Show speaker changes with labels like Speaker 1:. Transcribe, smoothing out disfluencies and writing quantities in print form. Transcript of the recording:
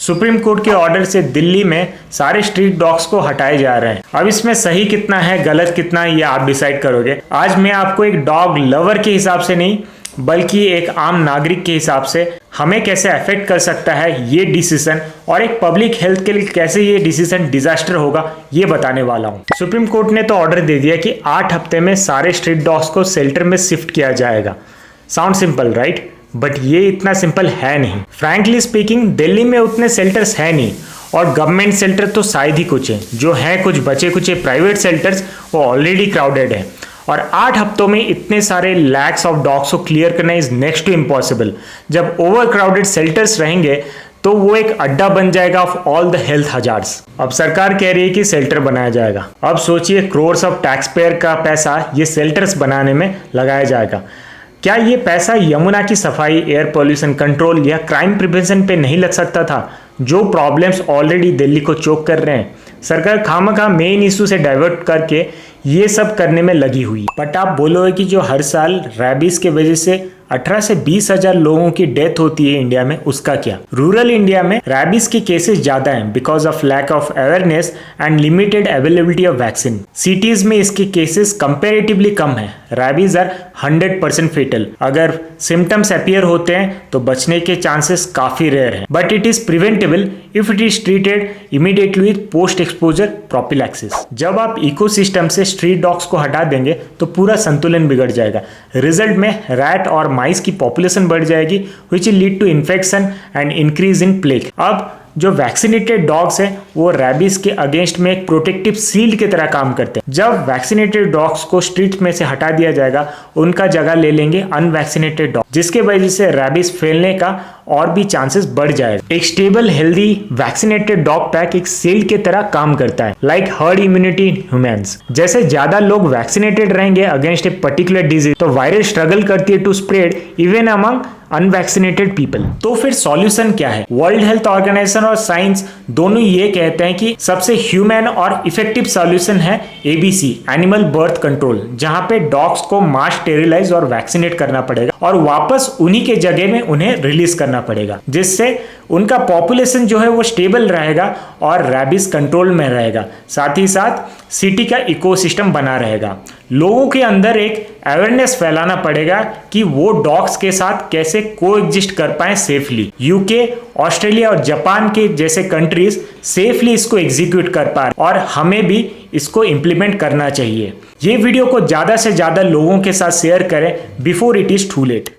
Speaker 1: Supreme court के order से दिल्ली में सारे स्ट्रीट डॉग्स को हटाए जा रहे हैं। अब इसमें सही कितना है, गलत कितना है, ये आप डिसाइड करोगे। आज मैं आपको एक डॉग लवर के हिसाब से नहीं, बल्कि एक आम नागरिक के हिसाब से हमें कैसे अफेक्ट कर सकता है ये डिसीजन, और एक पब्लिक हेल्थ के लिए कैसे ये डिसीजन डिजास्टर होगा, ये बताने वाला हूँ। सुप्रीम कोर्ट ने तो ऑर्डर दे दिया कि 8 हफ्ते में सारे स्ट्रीट डॉग्स को शेल्टर में शिफ्ट किया जाएगा। साउंड सिंपल राइट, बट ये इतना सिंपल है नहीं। फ्रैंकली स्पीकिंग, दिल्ली में उतने शेल्टर्स है नहीं, और गवर्नमेंट शेल्टर तो शायद ही कुछ है, जो है कुछ बचे कुछ प्राइवेट शेल्टर्स वो ऑलरेडी क्राउडेड है। और 8 हफ्तों में इतने सारे लैक्स ऑफ डॉग्स को क्लियर करना इज नेक्स्ट टू इम्पॉसिबल। जब ओवर क्राउडेड शेल्टर्स रहेंगे तो वो एक अड्डा बन जाएगा of all the health hazards. अब सरकार कह रही है कि शेल्टर बनाया जाएगा। अब सोचिए, करोड़्स ऑफ टैक्स पेयर का पैसा ये शेल्टर्स बनाने में लगाया जाएगा। क्या ये पैसा यमुना की सफाई, एयर पोल्यूशन कंट्रोल या क्राइम प्रिवेंशन पे नहीं लग सकता था, जो प्रॉब्लम्स ऑलरेडी दिल्ली को चोक कर रहे हैं? सरकार खामखा मेन इशू से डाइवर्ट करके ये सब करने में लगी हुई। बट आप बोलोगे कि जो हर साल रैबीज के वजह से 18 से 20 हजार लोगों की डेथ होती है इंडिया में, उसका क्या? रूरल इंडिया में रैबीज के केसेस ज्यादा हैं because of lack of awareness and limited availability of vaccine. Cities में इसके केसेस कंपैरेटिवली कम है। Rabies are 100% fatal. अगर सिम्टम्स अपीयर होते हैं तो बचने के चांसेस काफी रेयर हैं, but it is preventable if it is treated immediately with post exposure prophylaxis. जब आप इकोसिस्टम से स्ट्रीट डॉग्स को हटा देंगे तो पूरा संतुलन बिगड़ जाएगा। रिजल्ट में रैट और माइस की पॉपुलेशन बढ़ जाएगी, which will lead to infection and increase in plague। अब जो वैक्सीनेटेड डॉग्स हैं वो रैबीज के अगेंस्ट में एक प्रोटेक्टिव सील्ड की तरह काम करते हैं। जब वैक्सीनेटेड डॉग्स को स्ट्रीट में से हटा दिया जाएगा, उनका जगह ले लेंगे अनवैक्सीनेटेड डॉग, जिसके वजह से रैबीज फैलने का और भी चांसेस बढ़ जाएगा। एक stable healthy vaccinated dog pack एक सील्ड की तरह काम करता है, like herd immunity in humans. जैसे ज्यादा लोग वैक्सीनेटेड रहेंगे अगेंस्ट ए पर्टिकुलर डिजीज, तो वायरस स्ट्रगल करती है to spread even among unvaccinated people. तो फिर सॉल्यूशन क्या है? वर्ल्ड हेल्थ ऑर्गेनाइजेशन और साइंस दोनों ये कहते हैं कि सबसे ह्यूमन और इफेक्टिव सॉल्यूशन है ABC, एनिमल बर्थ कंट्रोल, जहां पे डॉग्स को मास स्टेरिलाइज और वैक्सीनेट करना पड़ेगा और वापस उन्हीं के जगह में उन्हें रिलीज करना पड़ेगा, जिससे उनका पॉपुलेशन जो है वो स्टेबल रहेगा और रैबीज कंट्रोल में रहेगा। साथ ही साथ सिटी का इकोसिस्टम बना रहेगा। लोगों के अंदर एक अवेयरनेस फैलाना पड़ेगा कि वो डॉग्स के साथ कैसे कोएग्जिस्ट कर पाए सेफली। यूके, ऑस्ट्रेलिया और जापान के जैसे कंट्रीज सेफली इसको एग्जीक्यूट कर पा रहे, और हमें भी इसको इम्प्लीमेंट करना चाहिए। ये वीडियो को ज्यादा से ज्यादा लोगों के साथ शेयर करें before it is too late.